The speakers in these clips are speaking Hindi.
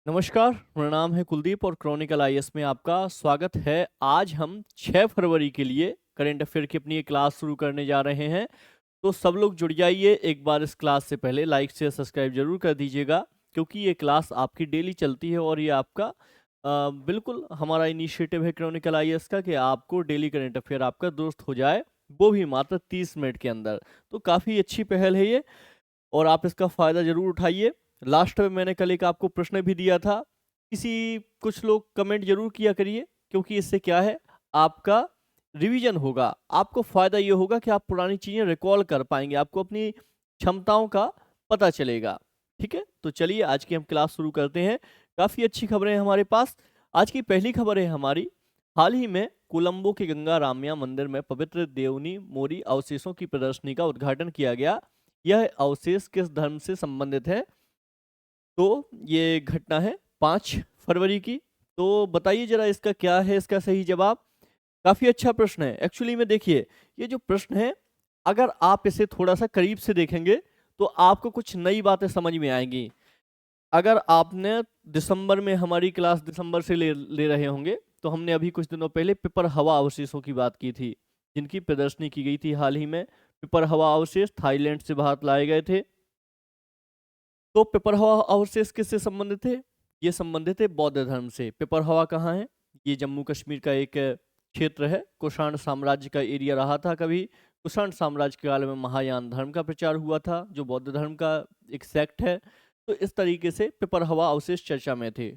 नमस्कार, मेरा नाम है कुलदीप और क्रॉनिकल आईएएस में आपका स्वागत है। आज हम 6 फरवरी के लिए करंट अफेयर की अपनी एक क्लास शुरू करने जा रहे हैं। तो सब लोग जुड़ जाइए। एक बार इस क्लास से पहले लाइक शेयर सब्सक्राइब जरूर कर दीजिएगा, क्योंकि ये क्लास आपकी डेली चलती है और ये आपका बिल्कुल हमारा इनिशिएटिव है क्रॉनिकल आईएएस का कि आपको डेली करंट अफेयर आपका दुरुस्त हो जाए, वो भी मात्र 30 मिनट के अंदर। तो काफ़ी अच्छी पहल है ये और आप इसका फ़ायदा ज़रूर उठाइए। लास्ट में मैंने कल एक आपको प्रश्न भी दिया था, किसी कुछ लोग कमेंट ज़रूर किया करिए, क्योंकि इससे क्या है, आपका रिवीजन होगा। आपको फ़ायदा ये होगा कि आप पुरानी चीज़ें रिकॉल कर पाएंगे, आपको अपनी क्षमताओं का पता चलेगा। ठीक है, तो चलिए आज की हम क्लास शुरू करते हैं। काफ़ी अच्छी खबरें हैं हमारे पास। आज की पहली खबर है हमारी, हाल ही में कोलंबो के गंगा रामया मंदिर में पवित्र देवनी मोरी अवशेषों की प्रदर्शनी का उद्घाटन किया गया। यह अवशेष किस धर्म से संबंधित है? तो ये घटना है 5 फरवरी की। तो बताइए जरा इसका क्या है इसका सही जवाब। काफी अच्छा प्रश्न है। एक्चुअली में देखिए, ये जो प्रश्न है, अगर आप इसे थोड़ा सा करीब से देखेंगे तो आपको कुछ नई बातें समझ में आएंगी। अगर आपने दिसंबर में हमारी क्लास दिसंबर से ले रहे होंगे, तो हमने अभी कुछ दिनों पहले पिपर हवा अवशेषों की बात की थी, जिनकी प्रदर्शनी की गई थी हाल ही में। पिपर हवा अवशेष थाईलैंड से भारत लाए गए थे। तो पिपरहवा अवशेष किससे संबंधित थे? ये संबंधित है बौद्ध धर्म से। पिपरहवा कहाँ है? ये जम्मू कश्मीर का एक क्षेत्र है। कुषाण साम्राज्य का एरिया रहा था कभी। कुषाण साम्राज्य के काल में महायान धर्म का प्रचार हुआ था, जो बौद्ध धर्म का एक सेक्ट है। तो इस तरीके से पिपरहवा अवशेष चर्चा में थे।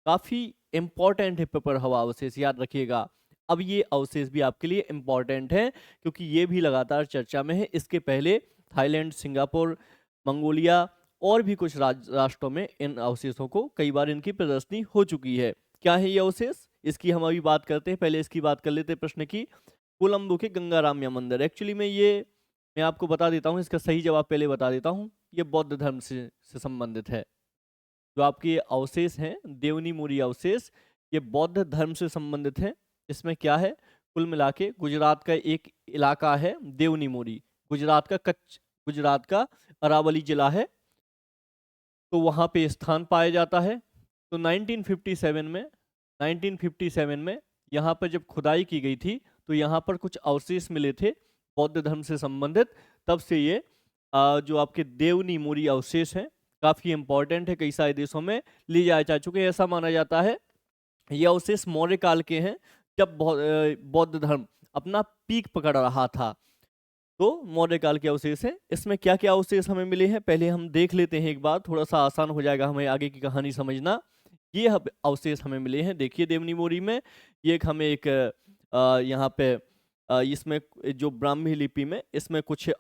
काफी इंपॉर्टेंट है पिपरहवा अवशेष, याद रखिएगा। अब ये अवशेष भी आपके लिए इंपॉर्टेंट है, क्योंकि ये भी लगातार चर्चा में है। इसके पहले थाईलैंड, सिंगापुर, मंगोलिया और भी कुछ राष्ट्रों में इन अवशेषों को कई बार इनकी प्रदर्शनी हो चुकी है। क्या है ये अवशेष? इसकी हम अभी बात करते हैं। पहले इसकी बात कर लेते हैं प्रश्न की। कोलंबो के गंगारामया मंदिर, एक्चुअली में ये मैं आपको बता देता हूँ, इसका सही जवाब पहले बता देता हूँ। ये बौद्ध धर्म से संबंधित है। जो आपके ये अवशेष हैं, देवनी मोरी अवशेष, ये बौद्ध धर्म से संबंधित है। इसमें क्या है, कुल मिला के गुजरात का एक इलाका है देवनी मोरी। गुजरात का अरावली जिला है, तो वहाँ पे स्थान पाया जाता है। तो 1957 में यहाँ पर जब खुदाई की गई थी, तो यहाँ पर कुछ अवशेष मिले थे बौद्ध धर्म से संबंधित। तब से ये जो आपके देवनी मोरी अवशेष हैं, काफ़ी इंपॉर्टेंट है। कई सारे देशों में ले जाए जा चुके हैं। ऐसा माना जाता है ये अवशेष मौर्य काल के हैं, जब बौद्ध धर्म अपना पीक पकड़ रहा था। तो मौर्य काल के अवशेष हैं। इसमें क्या क्या अवशेष हमें मिले हैं पहले हम देख लेते हैं एक बार, थोड़ा सा आसान हो जाएगा हमें आगे की कहानी समझना। ये अवशेष हमें मिले हैं, देखिए देवनी मोरी में। ये एक हमें एक यहाँ पे इसमें जो ब्राह्मी लिपि में इसमें कुछ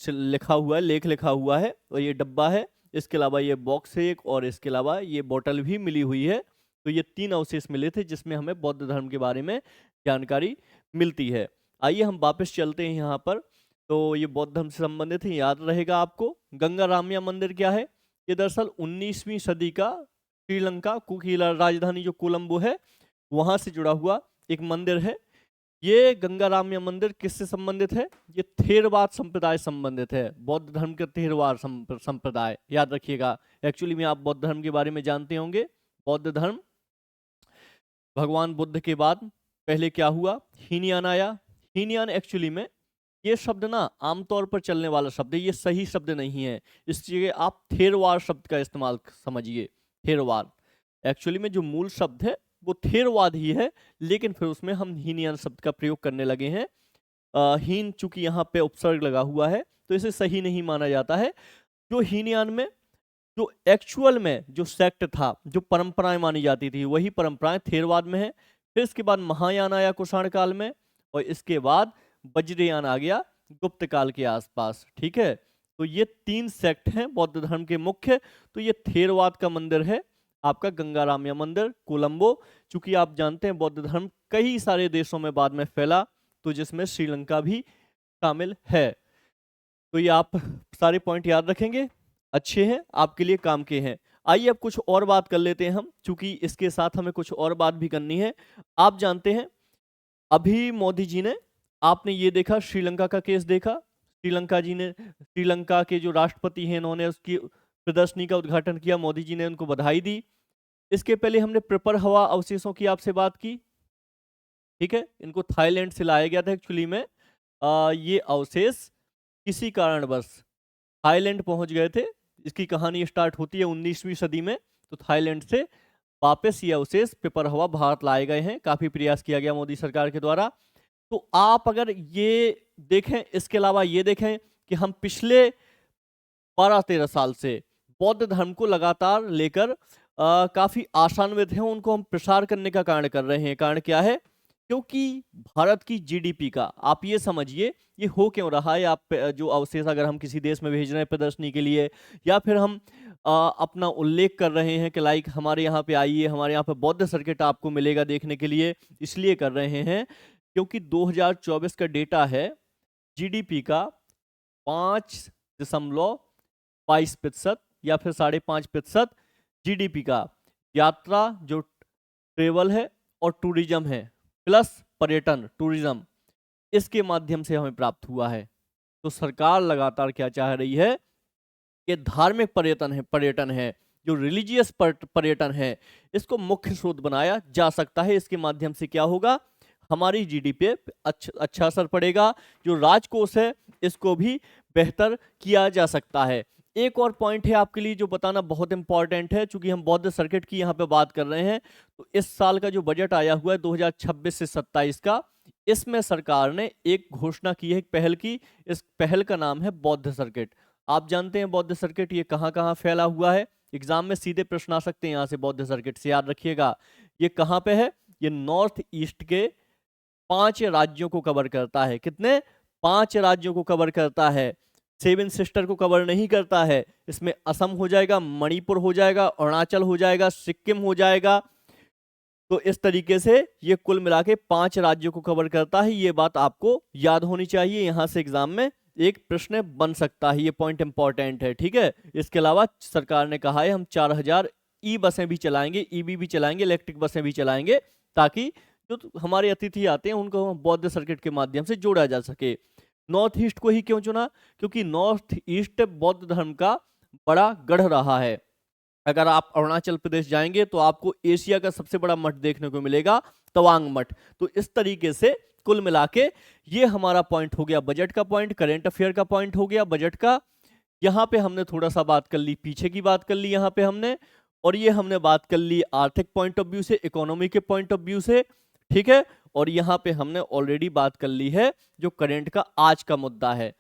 लिखा हुआ है, लेख लिखा हुआ है, और ये डब्बा है। इसके अलावा ये बॉक्स है एक, और इसके अलावा ये बोतल भी मिली हुई है। तो ये 3 अवशेष मिले थे जिसमें हमें बौद्ध धर्म के बारे में जानकारी मिलती है। आइए हम वापस चलते हैं यहाँ पर। तो ये बौद्ध धर्म से संबंधित है, याद रहेगा आपको। गंगा रामया मंदिर क्या है? ये दरअसल 19वीं सदी का श्रीलंका की राजधानी जो कोलंबो है, वहां से जुड़ा हुआ एक मंदिर है। ये गंगा रामया मंदिर किससे संबंधित है? ये थेरवाद संप्रदाय संबंधित है, बौद्ध धर्म का थेरवाद संप्रदाय, याद रखिएगा। एक्चुअली में आप बौद्ध धर्म के बारे में जानते होंगे। बौद्ध धर्म, भगवान बुद्ध के बाद पहले क्या हुआ, हीनयान आया। हीनयान एक्चुअली में ये शब्द ना आमतौर पर चलने वाला शब्द है, ये सही शब्द नहीं है। इस जगह आप थेरवाद शब्द का इस्तेमाल समझिए। थेरवाद एक्चुअली में जो मूल शब्द है वो थेरवाद ही है, लेकिन फिर उसमें हम हीनयान शब्द का प्रयोग करने लगे हैं। हीन चूंकि यहाँ पे उपसर्ग लगा हुआ है, तो इसे सही नहीं माना जाता है। जो हीनयान में जो एक्चुअल में जो सेक्ट था, जो परंपराएं मानी जाती थी, वही परंपराएं थेरवाद में है। फिर इसके बाद महायान आया कुषाण काल में, और इसके बाद वज्रयान आ गया गुप्त काल के आसपास। ठीक है, तो ये 3 सेक्ट हैं बौद्ध धर्म के मुख्य। तो ये थेरवाद का मंदिर है आपका गंगा रामया मंदिर, कोलंबो। चूंकि आप जानते हैं बौद्ध धर्म कई सारे देशों में बाद में फैला, तो जिसमें श्रीलंका भी शामिल है। तो ये आप सारे पॉइंट याद रखेंगे, अच्छे हैं, आपके लिए काम के हैं। आइए अब कुछ और बात कर लेते हैं हम, क्योंकि इसके साथ हमें कुछ और बात भी करनी है। आप जानते हैं अभी मोदी जी ने, आपने ये देखा श्रीलंका का केस देखा। श्रीलंका के जो राष्ट्रपति हैं, इन्होंने उसकी प्रदर्शनी का उद्घाटन किया, मोदी जी ने उनको बधाई दी। इसके पहले हमने प्रपर हवा अवशेषों की आपसे बात की, ठीक है। इनको थाईलैंड से लाया गया था एक्चुअली में। ये अवशेष किसी कारणवश थाईलैंड पहुंच गए थे। इसकी कहानी स्टार्ट होती है 19वीं सदी में। तो थाईलैंड से वापस ये अवशेष पेपर हवा भारत लाए गए हैं। काफी प्रयास किया गया मोदी सरकार के द्वारा। तो आप अगर ये देखें, इसके अलावा ये देखें कि हम पिछले 12-13 साल से बौद्ध धर्म को लगातार लेकर काफी आशान्वित हैं, उनको हम प्रसार करने का कारण कर रहे हैं। कारण क्या है? क्योंकि भारत की जीडीपी का आप ये समझिए, ये हो क्यों रहा है। आप जो अवशेष अगर हम किसी देश में भेज रहे हैं प्रदर्शनी के लिए, या फिर हम अपना उल्लेख कर रहे हैं कि लाइक हमारे यहाँ पे आइए, हमारे यहाँ पे बौद्ध सर्किट आपको मिलेगा देखने के लिए, इसलिए कर रहे हैं क्योंकि 2024 का डेटा है जीडीपी का 5.22% या फिर 5.5% जीडीपी का यात्रा जो ट्रेवल है और टूरिज्म है प्लस पर्यटन टूरिज्म, इसके माध्यम से हमें प्राप्त हुआ है। तो सरकार लगातार क्या चाह रही है कि धार्मिक पर्यटन है जो रिलीजियस पर्यटन है, इसको मुख्य स्रोत बनाया जा सकता है। इसके माध्यम से क्या होगा, हमारी जीडीपी पे अच्छा असर पड़ेगा। जो राजकोष है इसको भी बेहतर किया जा सकता है। एक और पॉइंट है आपके लिए जो बताना बहुत इंपॉर्टेंट है, चूंकि हम बौद्ध सर्किट की यहाँ पे बात कर रहे हैं। तो इस साल का जो बजट आया हुआ है 2026 से 27 का, इसमें सरकार ने एक घोषणा की है, एक पहल की। इस पहल का नाम है बौद्ध सर्किट। आप जानते हैं बौद्ध सर्किट ये कहाँ कहाँ फैला हुआ है। एग्जाम में सीधे प्रश्न आ सकते हैं यहाँ से बौद्ध सर्किट से, याद रखिएगा। ये कहाँ पे है? ये नॉर्थ ईस्ट के 5 राज्यों को कवर करता है। कितने? 5 राज्यों को कवर करता है। 7 सिस्टर को कवर नहीं करता है। इसमें असम हो जाएगा, मणिपुर हो जाएगा, अरुणाचल हो जाएगा, सिक्किम हो जाएगा। तो इस तरीके से ये कुल मिला के 5 राज्यों को कवर करता है। ये बात आपको याद होनी चाहिए, यहां से एग्जाम में एक प्रश्न बन सकता है। ये पॉइंट इंपॉर्टेंट है, ठीक है। इसके अलावा सरकार ने कहा है हम 4000 ई बसें भी चलाएंगे, ईवी भी चलाएंगे, इलेक्ट्रिक बसें भी चलाएंगे, ताकि जो हमारे अतिथि आते हैं उनको बौद्ध सर्किट के माध्यम से जोड़ा जा सके। नॉर्थ ईस्ट को ही क्यों चुना? क्योंकि नॉर्थ ईस्ट बौद्ध धर्म का बड़ा गढ़ रहा है। अगर आप अरुणाचल प्रदेश जाएंगे तो आपको एशिया का सबसे बड़ा मठ देखने को मिलेगा, तवांग मठ। तो इस तरीके से कुल मिला के ये हमारा पॉइंट हो गया, बजट का पॉइंट, करेंट अफेयर का पॉइंट हो गया बजट का। यहाँ पे हमने थोड़ा सा बात कर ली, पीछे की बात कर ली यहाँ पे हमने, और ये हमने बात कर ली आर्थिक पॉइंट ऑफ व्यू से, इकोनॉमी के पॉइंट ऑफ व्यू से, ठीक है। और यहाँ पे हमने ऑलरेडी बात कर ली है जो करेंट का आज का मुद्दा है।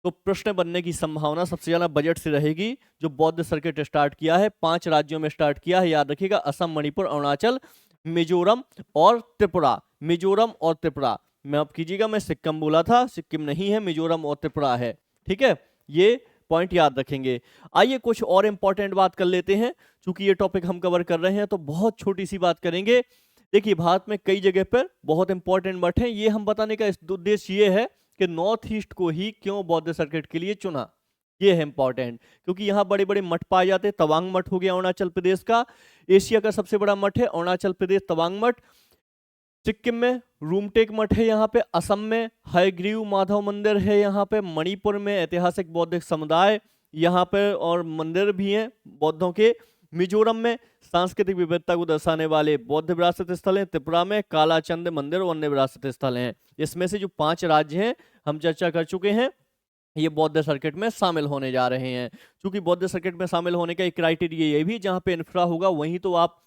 तो प्रश्न बनने की संभावना सबसे ज्यादा बजट से रहेगी। जो बौद्ध सर्किट स्टार्ट किया है 5 राज्यों में स्टार्ट किया है, याद रखिएगा, असम, मणिपुर, अरुणाचल, मिजोरम और त्रिपुरा। मिजोरम और त्रिपुरा, मैं अब कीजिएगा, मैं सिक्किम बोला था, सिक्किम नहीं है, मिजोरम और त्रिपुरा है, ठीक है। ये पॉइंट याद रखेंगे। आइए कुछ और इंपॉर्टेंट बात कर लेते हैं, क्योंकि ये टॉपिक हम कवर कर रहे हैं तो बहुत छोटी सी बात करेंगे। देखिए भारत में कई जगह पर बहुत इंपॉर्टेंट मठ हैं। ये हम बताने का उद्देश्य ये है कि नॉर्थ ईस्ट को ही क्यों बौद्ध सर्किट के लिए चुना, ये है इंपॉर्टेंट। क्योंकि यहाँ बड़े बड़े मठ पाए जाते हैं। तवांग मठ हो गया अरुणाचल प्रदेश का, एशिया का सबसे बड़ा मठ है अरुणाचल प्रदेश तवांग मठ। सिक्किम में रूमटेक मठ है यहाँ पे, असम में हयग्रीव माधव मंदिर है यहाँ पे, मणिपुर में ऐतिहासिक बौद्धिक समुदाय यहाँ पे और मंदिर भी हैं बौद्धों के, मिजोरम में सांस्कृतिक विविधता को दर्शाने वाले बौद्ध विरासत स्थल हैं, त्रिपुरा में कालाचंद मंदिर और अन्य विरासत स्थल हैं। इसमें से जो 5 राज्य हैं हम चर्चा कर चुके हैं, ये बौद्ध सर्किट में शामिल होने जा रहे हैं। क्योंकि बौद्ध सर्किट में शामिल होने का एक क्राइटेरिया ये भी, जहाँ पे इंफ्रा होगा वहीं तो आप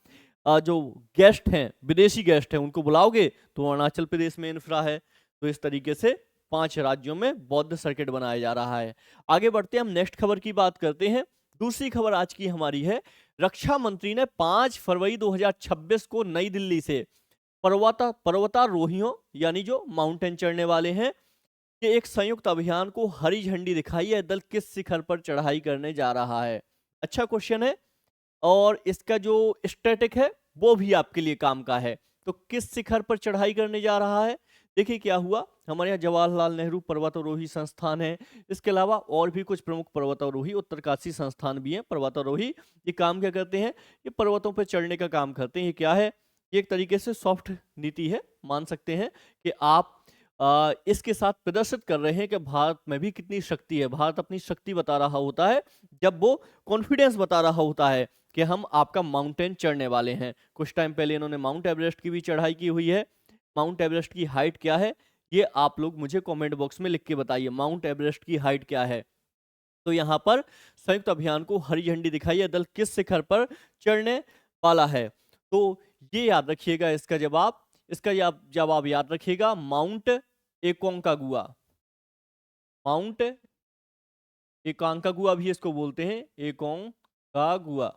जो गेस्ट हैं, विदेशी गेस्ट हैं, उनको बुलाओगे। तो अरुणाचल प्रदेश में इंफ्रा है। तो इस तरीके से 5 राज्यों में बौद्ध सर्किट बनाया जा रहा है। आगे बढ़ते हैं, हम नेक्स्ट खबर की बात करते हैं। दूसरी खबर आज की हमारी है, रक्षा मंत्री ने 5 फरवरी 2026 को नई दिल्ली से पर्वतारोहियों यानी जो माउंटेन चढ़ने वाले हैं कि एक संयुक्त अभियान को हरी झंडी दिखाई है। दल किस शिखर पर चढ़ाई करने जा रहा है? अच्छा क्वेश्चन है, और इसका जो स्टैटिक है वो भी आपके लिए काम का है। तो किस शिखर पर चढ़ाई करने जा रहा है? देखिए क्या हुआ, हमारे यहाँ जवाहरलाल नेहरू पर्वतारोही संस्थान है। इसके अलावा और भी कुछ प्रमुख पर्वतारोही, उत्तरकाशी संस्थान भी हैं पर्वतारोही। ये काम क्या करते हैं? ये पर्वतों पर चढ़ने का काम करते हैं। ये क्या है? ये एक तरीके से सॉफ्ट नीति है, मान सकते हैं कि आप इसके साथ प्रदर्शित कर रहे हैं कि भारत में भी कितनी शक्ति है। भारत अपनी शक्ति बता रहा होता है जब वो कॉन्फिडेंस बता रहा होता है कि हम आपका माउंटेन चढ़ने वाले हैं। कुछ टाइम पहले इन्होंने माउंट एवरेस्ट की भी चढ़ाई की हुई है। माउंट एवरेस्ट की हाइट क्या है ये आप लोग मुझे कमेंट बॉक्स में लिख के बताइए, माउंट एवरेस्ट की हाइट क्या है। तो यहाँ पर संयुक्त अभियान को हरी झंडी दिखाई है, दल किस शिखर पर चढ़ने वाला है। तो ये याद रखिएगा इसका जवाब, इसका जवाब याद रखिएगा माउंट एकोंकागुआ। माउंट एकांकागुआ भी इसको बोलते हैं, एकोंकागुआ।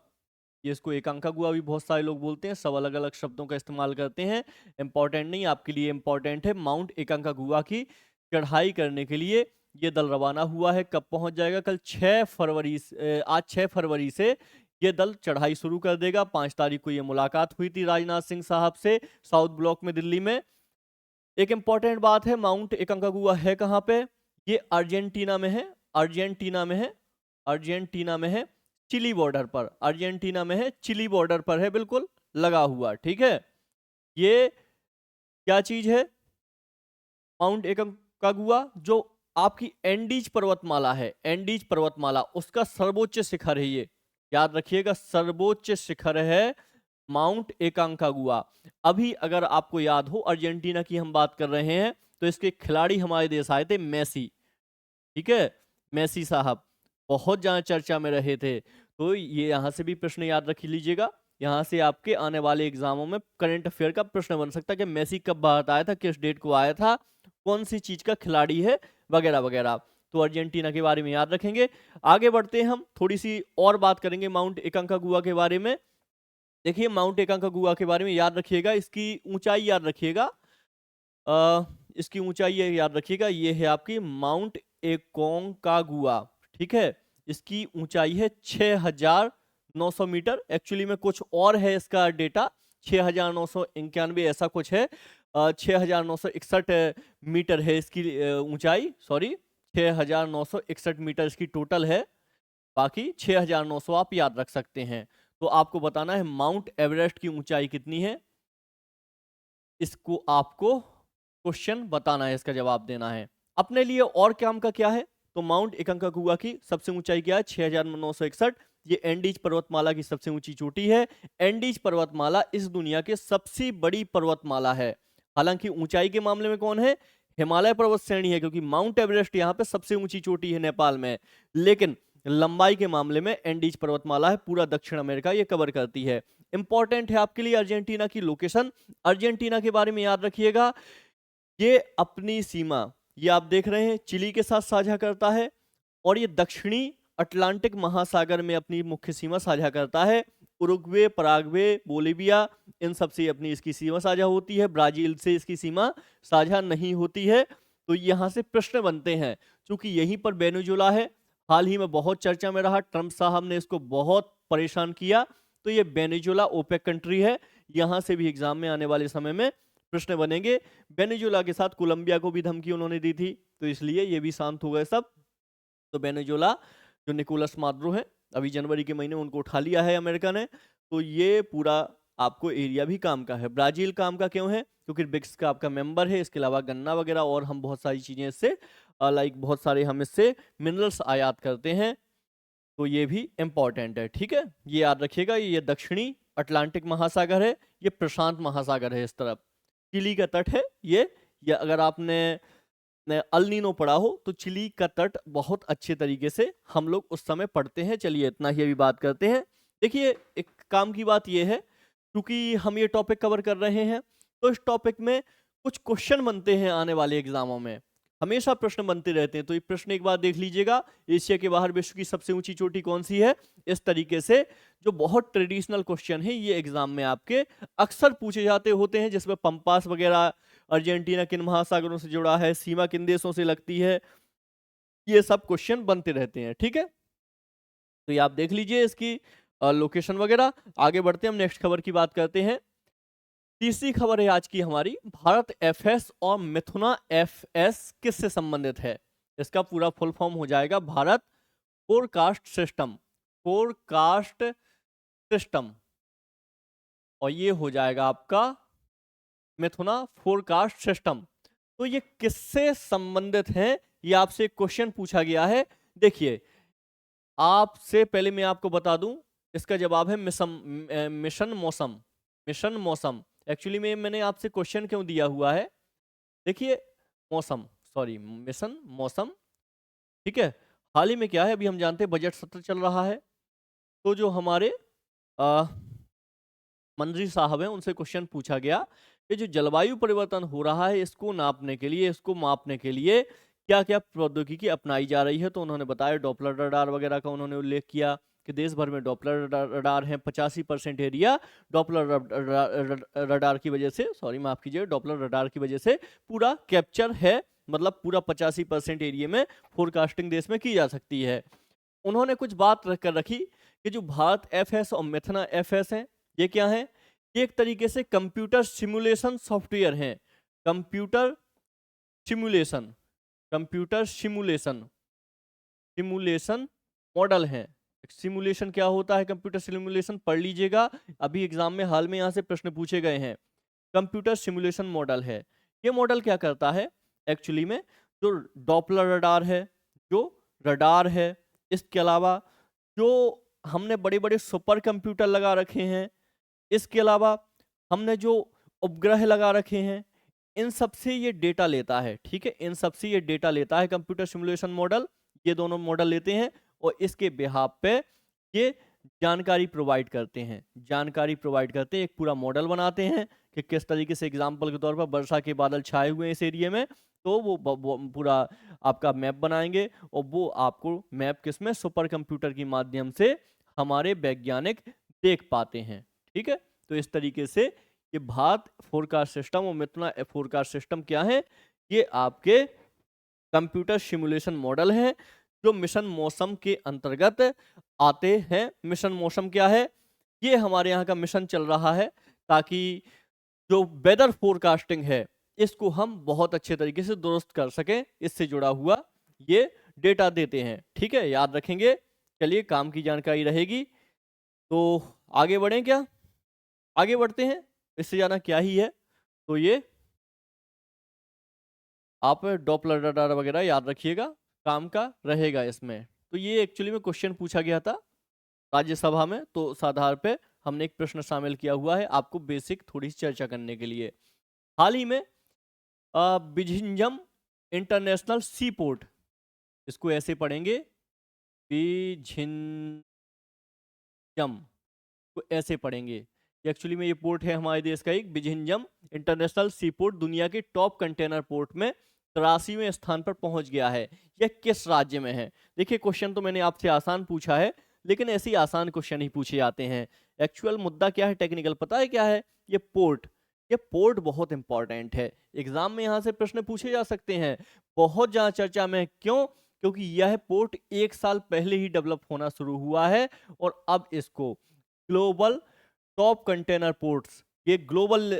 ये इसको एकांकागुआ भी बहुत सारे लोग बोलते हैं, सब अलग अलग शब्दों का इस्तेमाल करते हैं। इंपॉर्टेंट नहीं, आपके लिए इंपॉर्टेंट है माउंट एकांकागुआ की चढ़ाई करने के लिए ये दल रवाना हुआ है। कब पहुंच जाएगा? कल 6 फरवरी आज 6 फरवरी से ये दल चढ़ाई शुरू कर देगा। 5 तारीख को ये मुलाकात हुई थी राजनाथ सिंह साहब से साउथ ब्लॉक में दिल्ली में। एक इंपॉर्टेंट बात है, माउंट एकांकागुआ है कहाँ पे? ये अर्जेंटीना में है, अर्जेंटीना में है, अर्जेंटीना में है, चिली बॉर्डर पर। अर्जेंटीना में है, चिली बॉर्डर पर है, बिल्कुल लगा हुआ। ठीक है, ये क्या चीज है? माउंट एकांकागुआ जो आपकी एंडीज पर्वतमाला है, एंडीज पर्वतमाला उसका सर्वोच्च शिखर है। ये याद रखिएगा, सर्वोच्च शिखर है माउंट एकांकागुआ। अभी अगर आपको याद हो, अर्जेंटीना की हम बात कर रहे हैं, तो इसके खिलाड़ी हमारे देश आए थे, मेसी। ठीक है, मेसी साहब बहुत ज्यादा चर्चा में रहे थे। तो ये यहां से भी प्रश्न याद रख लीजिएगा, यहाँ से आपके आने वाले एग्जामों में करंट अफेयर का प्रश्न बन सकता है कि मेसी कब भारत आया था, किस डेट को आया था, कौन सी चीज का खिलाड़ी है, वगैरह वगैरह। तो अर्जेंटीना के बारे में याद रखेंगे। आगे बढ़ते हैं, हम थोड़ी सी और बात करेंगे माउंट एकांकागुआ के बारे में। देखिए, माउंट एकांकागुआ के बारे में याद रखिएगा, इसकी ऊंचाई याद रखिएगा, इसकी ऊंचाई याद रखिएगा, ये है आपकी माउंट एकोंकागुआ। ठीक है, इसकी ऊंचाई है 6,900 मीटर। एक्चुअली में कुछ और है इसका डेटा, 6,991 ऐसा कुछ है। 6,961 मीटर है इसकी ऊंचाई, सॉरी 6,961 मीटर इसकी टोटल है। बाकी 6,900 आप याद रख सकते हैं। तो आपको बताना है माउंट एवरेस्ट की ऊंचाई कितनी है, इसको आपको क्वेश्चन बताना है, इसका जवाब देना है। अपने लिए और काम का क्या है? तो माउंट एकांकागुआ की सबसे ऊंचाई क्या है? 6,961। ये एंडीज पर्वतमाला की सबसे ऊंची चोटी है। एंडीज पर्वतमाला इस दुनिया के सबसे बड़ी पर्वतमाला है। हालांकि ऊंचाई के मामले में कौन है? हिमालय पर्वत श्रेणी है, क्योंकि माउंट एवरेस्ट यहाँ पे सबसे ऊंची चोटी है नेपाल में। लेकिन लंबाई के मामले में एंडीज पर्वतमाला है, पूरा दक्षिण अमेरिका ये कवर करती है। इंपॉर्टेंट है आपके लिए अर्जेंटीना की लोकेशन। अर्जेंटीना के बारे में याद रखिएगा, ये अपनी सीमा, ये आप देख रहे हैं, चिली के साथ साझा करता है, और ये दक्षिणी अटलांटिक महासागर में अपनी मुख्य सीमा साझा करता है। उरुग्वे, पराग्वे, बोलिविया, इन सब से अपनी इसकी सीमा साझा होती है। ब्राजील से इसकी सीमा साझा नहीं होती है। तो यहां से प्रश्न बनते हैं, क्योंकि यहीं पर वेनेजुला है, हाल ही में बहुत चर्चा में रहा, ट्रंप साहब ने इसको बहुत परेशान किया। तो ये वेनेजुला ओपेक कंट्री है, यहां से भी एग्जाम में आने वाले समय में प्रश्न बनेंगे। वेनेजुला के साथ कोलंबिया को भी धमकी उन्होंने दी थी, तो इसलिए ये भी शांत हो गए सब। तो वेनेजुला जो निकोलस मादुरो है, अभी जनवरी के महीने में उनको उठा लिया है अमेरिका ने। तो ये पूरा आपको एरिया भी काम का है। ब्राजील काम का क्यों है? क्योंकि ब्रिक्स का आपका मेंबर है। इसके अलावा गन्ना वगैरह और हम बहुत सारी चीजें इससे लाइक बहुत सारे हम इससे मिनरल्स आयात करते हैं, तो ये भी इंपॉर्टेंट है। ठीक है, ये याद रखिएगा, ये दक्षिणी अटलांटिक महासागर है, ये प्रशांत महासागर है इस तरफ, चिली का तट है ये अगर आपने अल नीनो पढ़ा हो तो चिली का तट बहुत अच्छे तरीके से हम लोग उस समय पढ़ते हैं। चलिए इतना ही अभी बात करते हैं। देखिए, एक काम की बात ये है, क्योंकि हम ये टॉपिक कवर कर रहे हैं, तो इस टॉपिक में कुछ क्वेश्चन बनते हैं आने वाले एग्जामों में, हमेशा प्रश्न बनते रहते हैं। तो ये प्रश्न एक बार देख लीजिएगा, एशिया के बाहर विश्व की सबसे ऊंची चोटी कौन सी है, इस तरीके से जो बहुत ट्रेडिशनल क्वेश्चन है, ये एग्जाम में आपके अक्सर पूछे जाते होते हैं, जिसमें पंपास वगैरह, अर्जेंटीना किन महासागरों से जुड़ा है, सीमा किन देशों से लगती है, ये सब क्वेश्चन बनते रहते हैं। ठीक है, तो ये आप देख लीजिए इसकी लोकेशन वगैरह। आगे बढ़ते हैं, हम नेक्स्ट खबर की बात करते हैं। तीसरी खबर है आज की हमारी, भारत एफएस और मिथुना एफएस किससे संबंधित है? इसका पूरा फुल फॉर्म हो जाएगा Bharat forecast system, forecast system, और ये हो जाएगा आपका मिथुना फोरकास्ट सिस्टम। तो ये किससे संबंधित हैं, ये आपसे एक क्वेश्चन पूछा गया है। देखिए, आपसे पहले मैं आपको बता दूं, इसका जवाब है मिशन मौसम। मिशन मौसम एक्चुअली में मैंने आपसे क्वेश्चन क्यों दिया हुआ है, देखिए मौसम, सॉरी मिशन मौसम, ठीक है। हाल ही में क्या है, अभी हम जानते हैं बजट सत्र चल रहा है, तो जो हमारे अ, मंत्री साहब हैं उनसे क्वेश्चन पूछा गया कि जो जलवायु परिवर्तन हो रहा है इसको नापने के लिए, इसको मापने के लिए क्या क्या प्रौद्योगिकी अपनाई जा रही है। तो उन्होंने बताया डॉपलर रडार वगैरह का उन्होंने उल्लेख किया कि देश भर में डॉपलर रडार हैं, 85% एरिया डॉपलर रडार की वजह से, सॉरी माफ कीजिए, डॉपलर रडार की वजह से पूरा कैप्चर है, मतलब पूरा 85% एरिया में फोरकास्टिंग देश में की जा सकती है। उन्होंने कुछ बात रख कर रखी कि जो भारत एफएस और मेथना एफएस हैं, ये क्या है, ये एक तरीके से कंप्यूटर सिमुलेशन सॉफ्टवेयर हैं। Computer simulation, computer simulation, simulation model हैं। सिमुलेशन क्या होता है, कंप्यूटर सिमुलेशन पढ़ लीजिएगा, अभी एग्जाम में हाल में यहाँ से प्रश्न पूछे गए हैं। कंप्यूटर सिमुलेशन मॉडल है। ये मॉडल क्या करता है एक्चुअली में, जो डॉपलर रडार है, जो रडार है, इसके अलावा जो हमने बड़े बड़े सुपर कंप्यूटर लगा रखे हैं, इसके अलावा हमने जो उपग्रह लगा रखे हैं, इन सब से ये डेटा लेता है, ठीक है। इन सब से ये डेटा लेता है कंप्यूटर सिमुलेशन मॉडल, ये दोनों मॉडल लेते हैं और इसके बिहाफ पे ये जानकारी प्रोवाइड करते हैं, जानकारी प्रोवाइड करते हैं, एक पूरा मॉडल बनाते हैं कि किस तरीके से, एग्जाम्पल के तौर पर वर्षा के बादल छाए हुए हैं इस एरिया में, तो वो पूरा आपका मैप बनाएंगे और वो आपको मैप किसमें, सुपर कंप्यूटर के माध्यम से हमारे वैज्ञानिक देख पाते हैं, ठीक है। तो इस तरीके से ये भारत फोरकास्ट सिस्टम और मिथुना फोरकास्ट सिस्टम क्या है, ये आपके कंप्यूटर सिमुलेशन मॉडल हैं जो मिशन मौसम के अंतर्गत आते हैं। मिशन मौसम क्या है, ये हमारे यहाँ का मिशन चल रहा है ताकि जो वेदर फोरकास्टिंग है इसको हम बहुत अच्छे तरीके से दुरुस्त कर सकें, इससे जुड़ा हुआ ये डेटा देते हैं, ठीक है, याद रखेंगे। चलिए, काम की जानकारी रहेगी, तो आगे बढ़ें क्या, आगे बढ़ते हैं, इससे ज़्यादा क्या ही है। तो ये आप डॉपलर रडार वगैरह याद रखिएगा, काम का रहेगा इसमें। तो ये एक्चुअली में क्वेश्चन पूछा गया था राज्यसभा में, तो उस आधार पे हमने एक प्रश्न शामिल किया हुआ है आपको बेसिक थोड़ी सी चर्चा करने के लिए। हाल ही में बिझिंजम इंटरनेशनल सी पोर्ट, इसको ऐसे पढ़ेंगे बिझिंजम, को ऐसे पढ़ेंगे। एक्चुअली में ये पोर्ट है हमारे देश का एक, बिझिंजम इंटरनेशनल सी पोर्ट दुनिया के टॉप कंटेनर पोर्ट में 83वें स्थान पर पहुंच गया है। यह किस राज्य में है। देखिए, क्वेश्चन तो मैंने आपसे आसान पूछा है, लेकिन ऐसे ही आसान क्वेश्चन ही पूछे जाते हैं। एक्चुअल मुद्दा क्या है, टेक्निकल पता है क्या है, ये पोर्ट, ये पोर्ट बहुत इंपॉर्टेंट है, एग्जाम में यहाँ से प्रश्न पूछे जा सकते हैं, बहुत ज्यादा चर्चा में। क्यों, क्योंकि यह पोर्ट 1 साल पहले ही डेवलप होना शुरू हुआ है और अब इसको ग्लोबल टॉप कंटेनर पोर्ट्स, ये ग्लोबल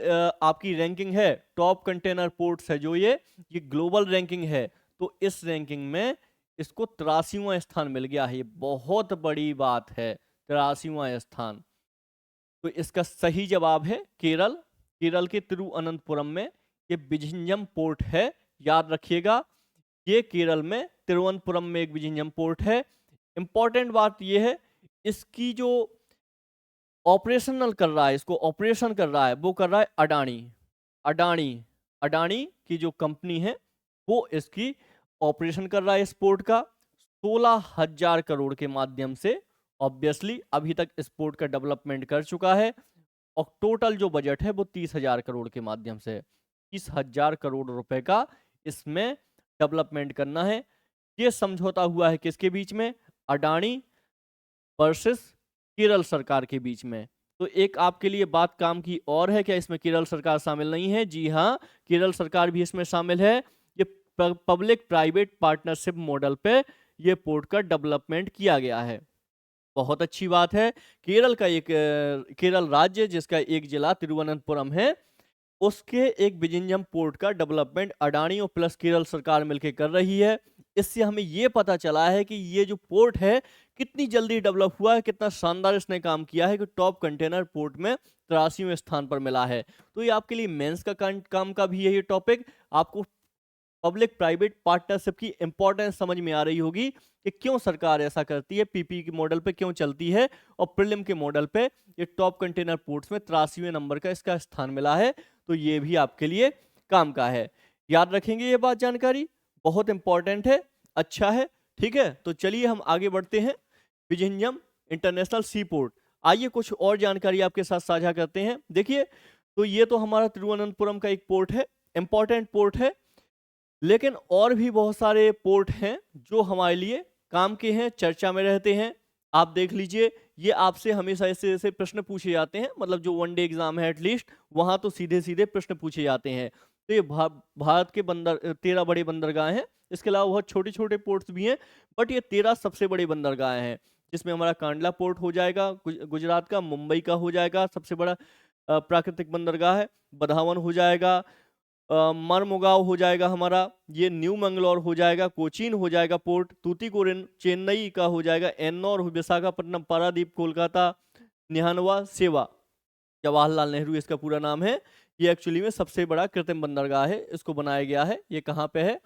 आपकी रैंकिंग है, टॉप कंटेनर पोर्ट्स है जो ये ग्लोबल रैंकिंग है, तो इस रैंकिंग में इसको 83वां स्थान मिल गया है। ये बहुत बड़ी बात है, 83वां स्थान। तो इसका सही जवाब है केरल, केरल के तिरुवनंतपुरम में ये बिझिंजम पोर्ट है, याद रखिएगा। ये केरल में तिरुवनंतपुरम में एक बिझिंजम पोर्ट है। इंपॉर्टेंट बात ये है, इसकी जो ऑपरेशनल कर रहा है, इसको ऑपरेशन कर रहा है, वो कर रहा है अडानी। अडानी, अडानी की जो कंपनी है वो इसकी ऑपरेशन कर रहा है इस पोर्ट का 16,000 करोड़ के माध्यम से। ऑब्वियसली अभी तक इस पोर्ट का डेवलपमेंट कर चुका है और टोटल जो बजट है वो 30,000 करोड़ के माध्यम से, 30,000 करोड़ रुपए का इसमें डेवलपमेंट करना है। ये समझौता हुआ है किसके बीच में, अडानी वर्सेस केरल सरकार के बीच में। तो एक आपके लिए बात काम की और है, क्या इसमें केरल सरकार शामिल नहीं है? जी हाँ, केरल सरकार भी इसमें शामिल है। ये पब्लिक प्राइवेट पार्टनरशिप मॉडल पे ये पोर्ट का डेवलपमेंट किया गया है। बहुत अच्छी बात है। केरल का एक केरल राज्य जिसका एक जिला तिरुवनंतपुरम है, उसके एक बिझिंजम पोर्ट का डेवलपमेंट अडानी और प्लस केरल सरकार मिलकर कर रही है। इससे हमें यह पता चला है कि ये जो पोर्ट है कितनी जल्दी डेवलप हुआ है, कितना शानदार इसने काम किया है कि टॉप कंटेनर पोर्ट में 83वें स्थान पर मिला है। तो ये आपके लिए मेंस का काम का भी है ये टॉपिक, आपको पब्लिक प्राइवेट पार्टनरशिप की इंपॉर्टेंस समझ में आ रही होगी कि क्यों सरकार ऐसा करती है, पीपी के मॉडल पे क्यों चलती है और प्रीलिम के मॉडल पे ये टॉप कंटेनर पोर्ट्स में 83वें नंबर का इसका स्थान मिला है। तो ये भी आपके लिए काम का है, याद रखेंगे ये बात, जानकारी बहुत इंपॉर्टेंट है, अच्छा है। ठीक है, तो चलिए हम आगे बढ़ते हैं। विजिंजम इंटरनेशनल सी पोर्ट, आइए कुछ और जानकारी आपके साथ साझा करते हैं। देखिए, तो ये तो हमारा तिरुवनंतपुरम का एक पोर्ट है, इंपॉर्टेंट पोर्ट है, लेकिन और भी बहुत सारे पोर्ट हैं जो हमारे लिए काम के हैं, चर्चा में रहते हैं। आप देख लीजिए, ये आपसे हमेशा ऐसे ऐसे प्रश्न पूछे जाते हैं, मतलब जो वनडे एग्जाम है एटलीस्ट वहां तो सीधे सीधे प्रश्न पूछे जाते हैं। तो ये भारत के बंदर 13 बड़े बंदरगाह हैं, इसके अलावा बहुत छोटे छोटे पोर्ट्स भी हैं, बट ये 13 सबसे बड़े बंदरगाह हैं, जिसमें हमारा कांडला पोर्ट हो जाएगा गुजरात का, मुंबई का हो जाएगा सबसे बड़ा प्राकृतिक बंदरगाह है, बधावन हो जाएगा, मरमुगाव हो जाएगा हमारा, ये न्यू मंगलौर हो जाएगा, कोचीन हो जाएगा पोर्ट, तूतीकोरिन चेन्नई का हो जाएगा, एन्नौर, विशाखापट्टनम, पारादीप कोलकाता, निहानवा, सेवा, जवाहरलाल नेहरू इसका पूरा नाम है। ये एक्चुअली में सबसे बड़ा कृत्रिम बंदरगाह है, इसको बनाया गया है। ये कहाँ पे है?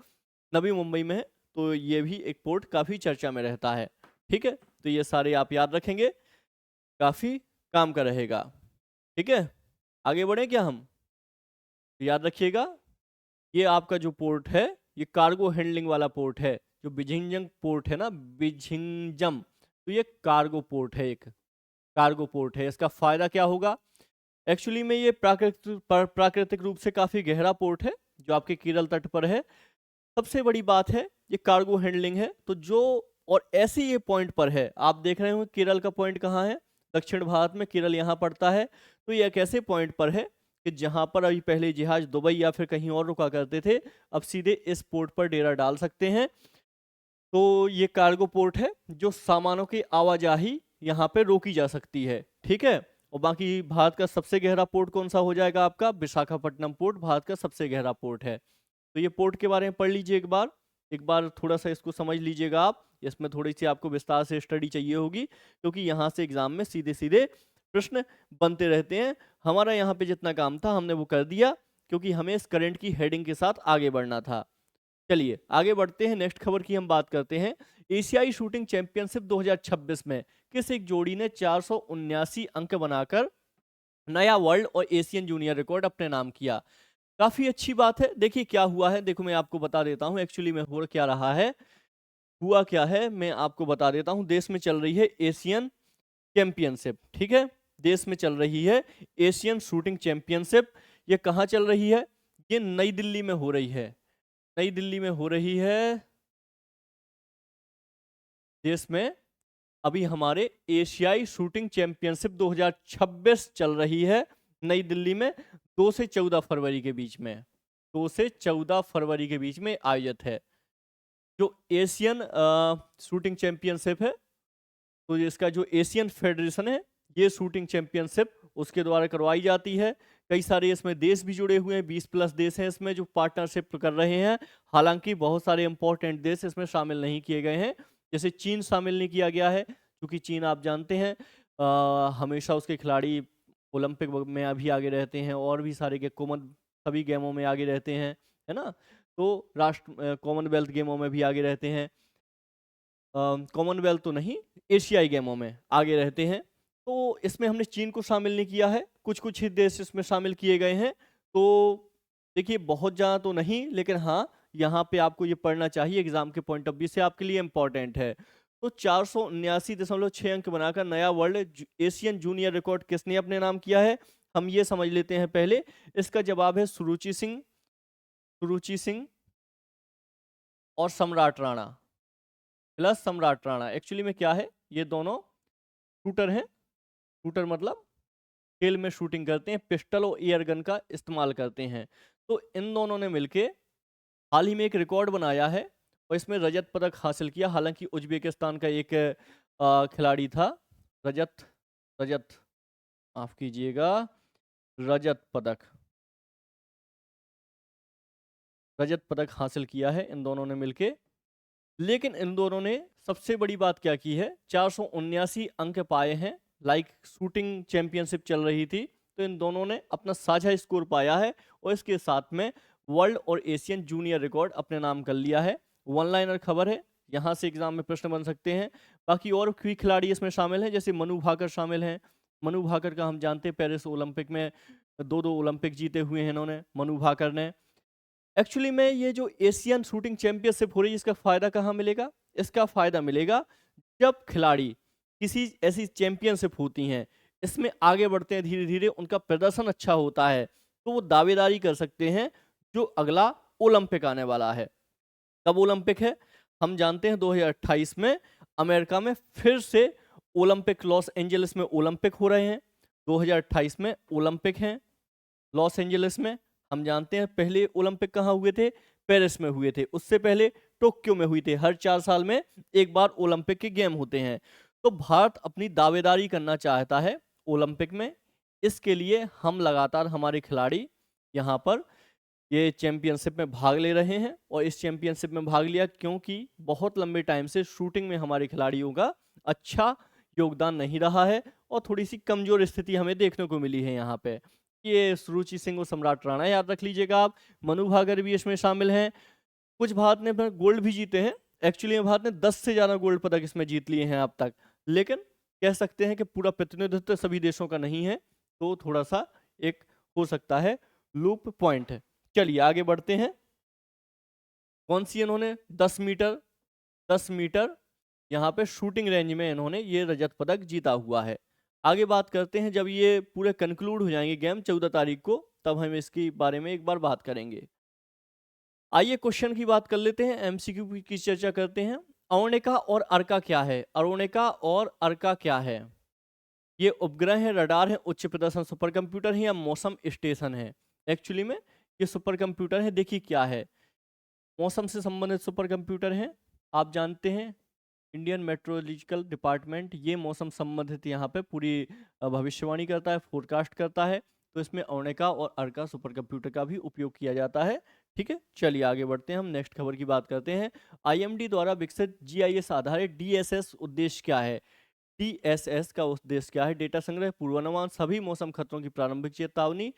नवी मुंबई में है। तो ये भी एक पोर्ट काफ़ी चर्चा में रहता है। ठीक है, तो ये सारे आप याद रखेंगे, काफ़ी काम का रहेगा। ठीक है, आगे बढ़े क्या हम? याद रखिएगा, ये आपका जो पोर्ट है ये कार्गो हैंडलिंग वाला पोर्ट है। जो बिझिंजम पोर्ट है ना, बिझिंजम, तो ये कार्गो पोर्ट है, एक कार्गो पोर्ट है। इसका फायदा क्या होगा? एक्चुअली में ये प्राकृतिक रूप से काफी गहरा पोर्ट है जो आपके केरल तट पर है। सबसे बड़ी बात है ये कार्गो हैंडलिंग है। तो जो और ऐसे ये पॉइंट पर है, आप देख रहे हो केरल का पॉइंट कहाँ है, दक्षिण भारत में केरल यहाँ पड़ता है। तो ये एक ऐसे पॉइंट पर है कि जहां पर अभी पहले जहाज दुबई या फिर कहीं और रुका करते थे, अब सीधे इस पोर्ट पर डेरा डाल सकते हैं। तो ये कार्गो पोर्ट है जो सामानों की आवाजाही यहाँ पे रोकी जा सकती है। ठीक है, और बाकी भारत का सबसे गहरा पोर्ट कौन सा हो जाएगा आपका? विशाखापट्टनम पोर्ट भारत का सबसे गहरा पोर्ट है। तो ये पोर्ट के बारे में पढ़ लीजिए एक बार थोड़ा सा इसको समझ लीजिएगा आप। इसमें थोड़ी सी आपको विस्तार से स्टडी चाहिए होगी, क्योंकि यहाँ से एग्जाम में सीधे सीधे प्रश्न बनते रहते हैं। हमारा यहाँ पे जितना काम था हमने वो कर दिया, क्योंकि हमें इस करंट की हेडिंग के साथ आगे बढ़ना था। चलिए आगे बढ़ते हैं, नेक्स्ट खबर की हम बात करते हैं। एशियाई शूटिंग चैंपियनशिप 2026 में किस एक जोड़ी ने 479 अंक बनाकर नया वर्ल्ड और एशियन जूनियर रिकॉर्ड अपने नाम किया? काफी अच्छी बात है। देखिए क्या हुआ है, देखो मैं आपको बता देता हूँ एक्चुअली में हो क्या रहा है, हुआ क्या है मैं आपको बता देता हूँ। देश में चल रही है एशियन चैंपियनशिप, ठीक है, देश में चल रही है एशियन शूटिंग चैंपियनशिप। ये कहाँ चल रही है? ये नई दिल्ली में हो रही है, नई दिल्ली में हो रही है। देश में अभी हमारे एशियाई शूटिंग चैंपियनशिप 2026 चल रही है नई दिल्ली में, 2 से 14 फरवरी के बीच में, 2 से 14 फरवरी के बीच में आयोजित है जो एशियन शूटिंग चैंपियनशिप है। तो इसका जो एशियन फेडरेशन है, ये शूटिंग चैंपियनशिप उसके द्वारा करवाई जाती है। कई सारे इसमें देश भी जुड़े हुए हैं, 20 प्लस देश हैं इसमें जो पार्टनरशिप कर रहे हैं। हालांकि बहुत सारे इंपॉर्टेंट देश इसमें शामिल नहीं किए गए हैं, जैसे चीन शामिल नहीं किया गया है, क्योंकि चीन आप जानते हैं हमेशा उसके खिलाड़ी ओलंपिक में अभी आगे रहते हैं, और भी सारे के कॉमन सभी गेमों में आगे रहते हैं, है ना। तो राष्ट्र कॉमनवेल्थ गेमों में भी आगे रहते हैं, कॉमनवेल्थ तो नहीं, एशियाई गेमों में आगे रहते हैं। तो इसमें हमने चीन को शामिल नहीं किया है, कुछ कुछ ही देश इसमें शामिल किए गए हैं। तो देखिए बहुत ज़्यादा तो नहीं, लेकिन हाँ यहाँ पे आपको ये पढ़ना चाहिए, एग्जाम के पॉइंट ऑफ व्यू से आपके लिए इंपॉर्टेंट है। तो 479.6 अंक बनाकर नया वर्ल्ड एशियन जूनियर रिकॉर्ड किसने अपने नाम किया है? हम ये समझ लेते हैं पहले। इसका जवाब है सुरुचि सिंह, सुरुचि सिंह और सम्राट राणा प्लस सम्राट राणा। एक्चुअली में क्या है, ये दोनों शूटर हैं, शूटर मतलब खेल में शूटिंग करते हैं, पिस्टल और एयर गन का इस्तेमाल करते हैं। तो इन दोनों ने मिलके हाल ही में एक रिकॉर्ड बनाया है और इसमें रजत पदक हासिल किया। हालांकि उज्बेकिस्तान का एक खिलाड़ी था, रजत रजत माफ कीजिएगा, रजत पदक हासिल किया है इन दोनों ने मिलके। लेकिन इन दोनों ने सबसे बड़ी बात क्या की है, 479 अंक पाए हैं। लाइक शूटिंग चैंपियनशिप चल रही थी, तो इन दोनों ने अपना साझा स्कोर पाया है और इसके साथ में वर्ल्ड और एशियन जूनियर रिकॉर्ड अपने नाम कर लिया है। वन लाइनर खबर है, यहाँ से एग्जाम में प्रश्न बन सकते हैं। बाकी और भी खिलाड़ी इसमें शामिल हैं, जैसे मनु भाकर शामिल हैं। मनु भाकर का हम जानते हैं पेरिस ओलंपिक में 2-2 ओलंपिक जीते हुए हैं इन्होंने, मनु भाकर ने। एक्चुअली में ये जो एशियन शूटिंग चैंपियनशिप हो रही है, इसका फायदा कहाँ मिलेगा? इसका फायदा मिलेगा जब खिलाड़ी किसी ऐसी चैंपियनशिप होती हैं, इसमें आगे बढ़ते हैं धीरे धीरे, उनका प्रदर्शन अच्छा होता है, तो वो दावेदारी कर सकते हैं जो अगला ओलंपिक आने वाला है। कब ओलंपिक है? हम जानते हैं 2028 में अमेरिका में फिर से ओलंपिक, लॉस एंजलिस में ओलंपिक हो रहे हैं। 2028 में ओलंपिक हैं लॉस एंजलिस में। हम जानते हैं पहले ओलंपिक कहाँ हुए थे? पेरिस में हुए थे। उससे पहले टोक्यो में हुई थी। हर 4 साल में एक बार ओलंपिक के गेम होते हैं। तो भारत अपनी दावेदारी करना चाहता है ओलंपिक में। इसके लिए हम लगातार हमारे खिलाड़ी यहाँ पर ये चैंपियनशिप में भाग ले रहे हैं। और इस चैंपियनशिप में भाग लिया क्योंकि बहुत लंबे टाइम से शूटिंग में हमारे खिलाड़ियों का अच्छा योगदान नहीं रहा है और थोड़ी सी कमजोर स्थिति हमें देखने को मिली है यहाँ पे। ये सुरुचि सिंह और सम्राट राणा याद रख लीजिएगा आप। मनु भाकर भी इसमें शामिल हैं। कुछ भारत ने गोल्ड भी जीते हैं। एक्चुअली भारत ने 10 से ज़्यादा गोल्ड पदक इसमें जीत लिए हैं अब तक, लेकिन कह सकते हैं कि पूरा प्रतिनिधित्व सभी देशों का नहीं है, तो थोड़ा सा एक हो सकता है लूप पॉइंट है। चलिए आगे बढ़ते हैं। कौन सी इन्होंने 10 मीटर यहाँ पे शूटिंग रेंज में इन्होंने ये रजत पदक जीता हुआ है। आगे बात करते हैं, जब ये पूरे कंक्लूड हो जाएंगे गेम 14 तारीख को, तब हम इसके बारे में एक बार बात करेंगे। आइए क्वेश्चन की बात कर लेते हैं, एमसीक्यू की चर्चा करते हैं। अरुणिका और अर्का क्या है? अरुणिका और अर्का क्या है? ये उपग्रह है, रडार है, उच्च प्रदर्शन सुपर कंप्यूटर है या मौसम स्टेशन है? एक्चुअली में ये सुपर कंप्यूटर है। देखिए क्या है, मौसम से संबंधित सुपर कंप्यूटर है। आप जानते हैं इंडियन मेट्रोलॉजिकल डिपार्टमेंट ये मौसम संबंधित यहाँ पे पूरी भविष्यवाणी करता है, फोरकास्ट करता है। तो इसमें अरुणिका और अर्का सुपर कंप्यूटर का भी उपयोग किया जाता है। ठीक है, चलिए आगे बढ़ते हैं, हम नेक्स्ट खबर की बात करते हैं। आईएमडी द्वारा विकसित जीआईएस आधारित डीएसएस उद्देश्य क्या है? डीएसएस का उद्देश्य क्या है? डेटा संग्रह, पूर्वानुमान, सभी मौसम खतरों की प्रारंभिक चेतावनी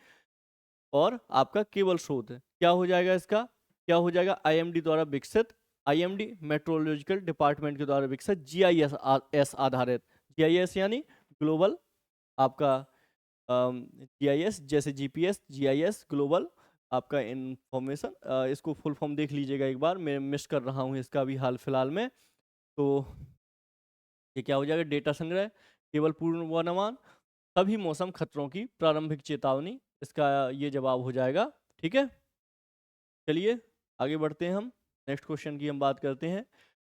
और आपका केवल स्रोत है। क्या हो जाएगा इसका? क्या हो जाएगा? आईएमडी द्वारा विकसित, आईएमडी मेट्रोलॉजिकल डिपार्टमेंट के द्वारा विकसित जीआईएस आधारित, जीआईएस यानी ग्लोबल आपका जीआईएस, जैसे जीपीएस, जीआईएस ग्लोबल आपका इंफॉर्मेशन, इसको फुल फॉर्म देख लीजिएगा एक बार, मैं मिस कर रहा हूँ इसका भी हाल फिलहाल में। तो ये क्या हो जाएगा? डेटा संग्रह, केवल पूर्वानुमान, सभी मौसम खतरों की प्रारंभिक चेतावनी, इसका ये जवाब हो जाएगा। ठीक है, चलिए आगे बढ़ते हैं, हम नेक्स्ट क्वेश्चन की हम बात करते हैं।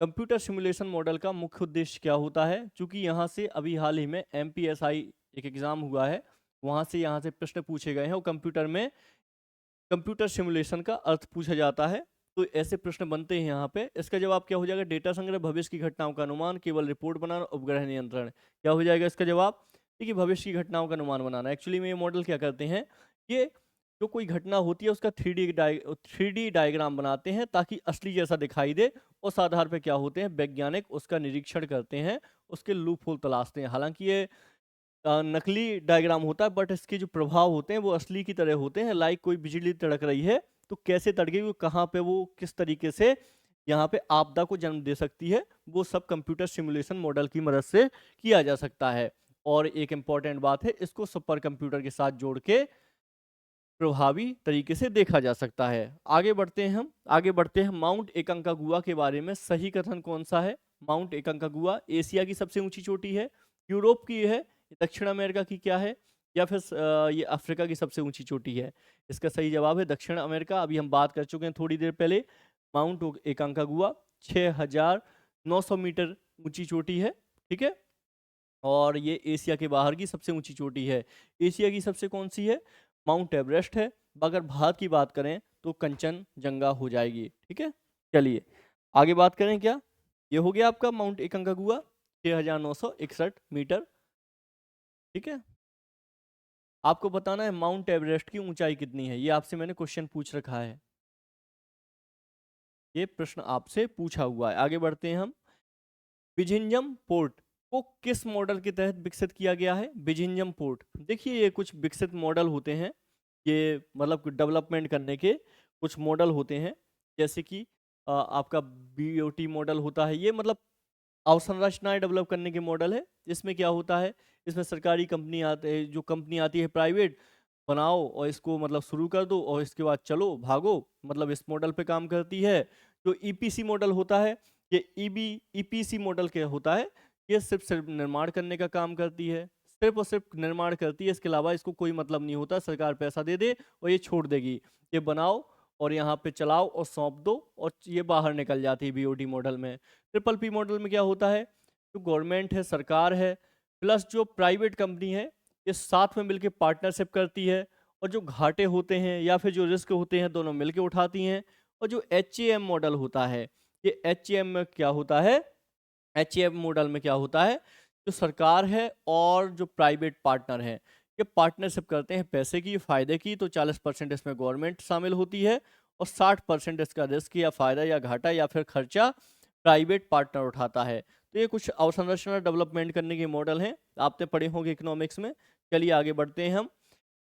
कंप्यूटर सिमुलेशन मॉडल का मुख्य उद्देश्य क्या होता है? क्योंकि यहाँ से अभी हाल ही में एमपीएसआई एक एग्जाम हुआ है, वहाँ से प्रश्न पूछे गए हैं और कंप्यूटर में कंप्यूटर सिमुलेशन का अर्थ पूछा जाता है। तो ऐसे प्रश्न बनते हैं यहाँ पे। इसका जवाब क्या हो जाएगा? डेटा संग्रह, भविष्य की घटनाओं का अनुमान, केवल रिपोर्ट बनाना, उपग्रह नियंत्रण। क्या हो जाएगा इसका जवाब? देखिए भविष्य की घटनाओं का अनुमान बनाना। एक्चुअली में ये मॉडल क्या करते हैं, ये जो कोई घटना होती है उसका 3D डायग्राम बनाते हैं ताकि असली जैसा दिखाई दे। उस आधार पर क्या होते हैं, वैज्ञानिक उसका निरीक्षण करते हैं, उसके लूप होल तलाशते हैं। हालांकि ये नकली डायग्राम होता है, बट इसके जो प्रभाव होते हैं वो असली की तरह होते हैं। लाइक कोई बिजली तड़क रही है तो कैसे तड़केगी, कहाँ पे वो किस तरीके से यहाँ पे आपदा को जन्म दे सकती है, वो सब कंप्यूटर सिमुलेशन मॉडल की मदद से किया जा सकता है। और एक इम्पॉर्टेंट बात है, इसको सुपर कंप्यूटर के साथ जोड़ के प्रभावी तरीके से देखा जा सकता है। आगे बढ़ते हैं, माउंट एकांकागुआ के बारे में सही कथन कौन सा है? माउंट एकांकागुआ एशिया की सबसे ऊंची चोटी है, यूरोप की है, दक्षिण अमेरिका की क्या है, या फिर ये अफ्रीका की सबसे ऊंची चोटी है? इसका सही जवाब है दक्षिण अमेरिका। अभी हम बात कर चुके हैं थोड़ी देर पहले। माउंट एकांकागुआ 6900 मीटर ऊंची चोटी है। ठीक है, और ये एशिया के बाहर की सबसे ऊंची चोटी है। एशिया की सबसे कौन सी है? माउंट एवरेस्ट है। अगर भारत की बात करें तो कंचनजंगा हो जाएगी। ठीक है, चलिए आगे बात करें। क्या ये हो गया आपका माउंट एकांकागुआ 6961 मीटर। ठीक है, आपको बताना है माउंट एवरेस्ट की ऊंचाई कितनी है। ये आपसे मैंने क्वेश्चन पूछ रखा है, ये प्रश्न आपसे पूछा हुआ है। आगे बढ़ते हैं हम। बिझिंजम पोर्ट को किस मॉडल के तहत विकसित किया गया है? बिझिंजम पोर्ट, देखिए ये कुछ विकसित मॉडल होते हैं, ये मतलब डेवलपमेंट करने के कुछ मॉडल होते हैं, जैसे कि आपका बीओटी मॉडल होता है। ये मतलब अवसंरचनाएं डेवलप करने के मॉडल है। इसमें क्या होता है, इसमें सरकारी कंपनी आते हैं, जो कंपनी आती है प्राइवेट, बनाओ और इसको मतलब शुरू कर दो और इसके बाद चलो भागो, मतलब इस मॉडल पे काम करती है। जो ईपीसी मॉडल होता है, ये ईपीसी मॉडल क्या होता है, ये सिर्फ सिर्फ निर्माण करने का काम करती है, सिर्फ और सिर्फ निर्माण करती है, इसके अलावा इसको कोई मतलब नहीं होता। सरकार पैसा दे दे और ये छोड़ देगी, ये बनाओ और यहाँ पे चलाओ और सौंप दो और ये बाहर निकल जाती है बीओटी मॉडल में। ट्रिपल पी मॉडल में क्या होता है, जो गवर्नमेंट है, सरकार है, प्लस जो प्राइवेट कंपनी है, ये साथ में मिलकर पार्टनरशिप करती है और जो घाटे होते हैं या फिर जो रिस्क होते हैं दोनों मिलकर उठाती हैं। और जो एचएएम मॉडल होता है, ये एचएएम में क्या होता है, एचएएम मॉडल में क्या होता है, जो सरकार है और जो प्राइवेट पार्टनर है, ये पार्टनरशिप करते हैं पैसे की, फायदे की। तो 40% इसमें गवर्नमेंट शामिल होती है और 60% इसका रिस्क या फायदा या घाटा या फिर खर्चा प्राइवेट पार्टनर उठाता है। तो ये कुछ अवसंरचना डेवलपमेंट करने के मॉडल हैं, आपने पढ़े होंगे इकोनॉमिक्स में। चलिए आगे बढ़ते हैं हम।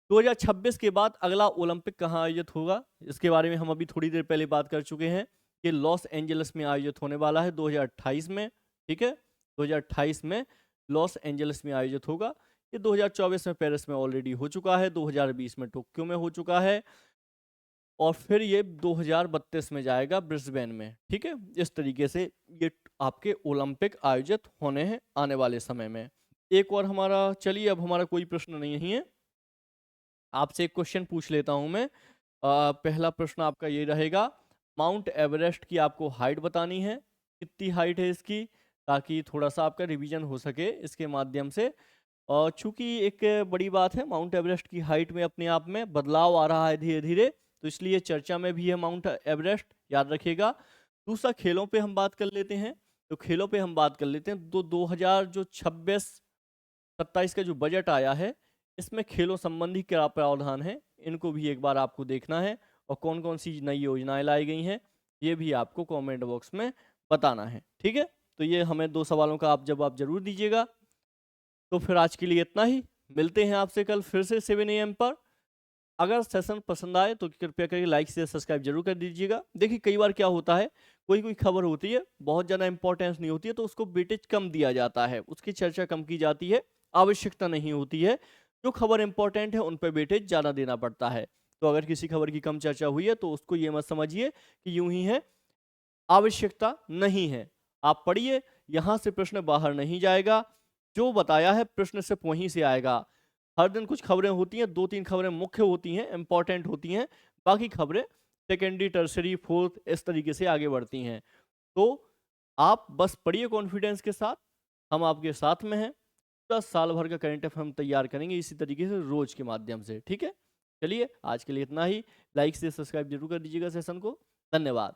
2026 के बाद अगला ओलंपिक कहाँ आयोजित होगा, इसके बारे में हम अभी थोड़ी देर पहले बात कर चुके हैं। ये लॉस एंजलिस में आयोजित होने वाला है 2028 में। ठीक है, 2028 में लॉस एंजलिस में आयोजित होगा। ये 2024 में पेरिस में ऑलरेडी हो चुका है, 2020 में टोक्यो में हो चुका है और फिर ये 2032 में जाएगा ब्रिस्बेन में। ठीक है, इस तरीके से ये आपके ओलंपिक आयोजित होने हैं आने वाले समय में। एक और हमारा, चलिए अब हमारा कोई प्रश्न नहीं है, आपसे एक क्वेश्चन पूछ लेता हूं मैं। पहला प्रश्न आपका ये रहेगा, माउंट एवरेस्ट की आपको हाइट बतानी है, कितनी हाइट है इसकी, ताकि थोड़ा सा आपका रिवीजन हो सके इसके माध्यम से। और चूंकि एक बड़ी बात है, माउंट एवरेस्ट की हाइट में अपने आप में बदलाव आ रहा है धीरे धीरे, तो इसलिए चर्चा में भी है माउंट एवरेस्ट, याद रखिएगा। दूसरा, खेलों पे हम बात कर लेते हैं। तो खेलों पे हम बात कर लेते हैं, 2026-27 का जो बजट आया है, इसमें खेलों संबंधी क्या प्रावधान है, इनको भी एक बार आपको देखना है और कौन कौन सी नई योजनाएं लाई गई हैं, ये भी आपको कमेंट बॉक्स में बताना है। ठीक है, तो ये हमें 2 सवालों का आप जवाब जरूर दीजिएगा। तो फिर आज के लिए इतना ही, मिलते हैं आपसे कल फिर से 7 AM पर। अगर सेशन पसंद आए तो कृपया करके लाइक से सब्सक्राइब जरूर कर दीजिएगा। देखिए कई बार क्या होता है, कोई कोई खबर होती है बहुत ज़्यादा इंपॉर्टेंस नहीं होती है, तो उसको वेटेज कम दिया जाता है, उसकी चर्चा कम की जाती है, आवश्यकता नहीं होती है। जो खबर इंपॉर्टेंट है उन पर वेटेज ज़्यादा देना पड़ता है। तो अगर किसी खबर की कम चर्चा हुई है तो उसको ये मत समझिए कि यूं ही है, आवश्यकता नहीं है। आप पढ़िए, यहाँ से प्रश्न बाहर नहीं जाएगा, जो बताया है प्रश्न सिर्फ वहीं से आएगा। हर दिन कुछ खबरें होती हैं, 2-3 खबरें मुख्य होती हैं, इंपॉर्टेंट होती हैं, बाकी खबरें सेकेंडरी, टर्सरी, फोर्थ इस तरीके से आगे बढ़ती हैं। तो आप बस पढ़िए कॉन्फिडेंस के साथ, हम आपके साथ में हैं। 10 साल भर का करंट अफेयर हम तैयार करेंगे इसी तरीके से रोज के माध्यम से। ठीक है, चलिए आज के लिए इतना ही। लाइक से सब्सक्राइब जरूर कर दीजिएगा सेशन को। धन्यवाद।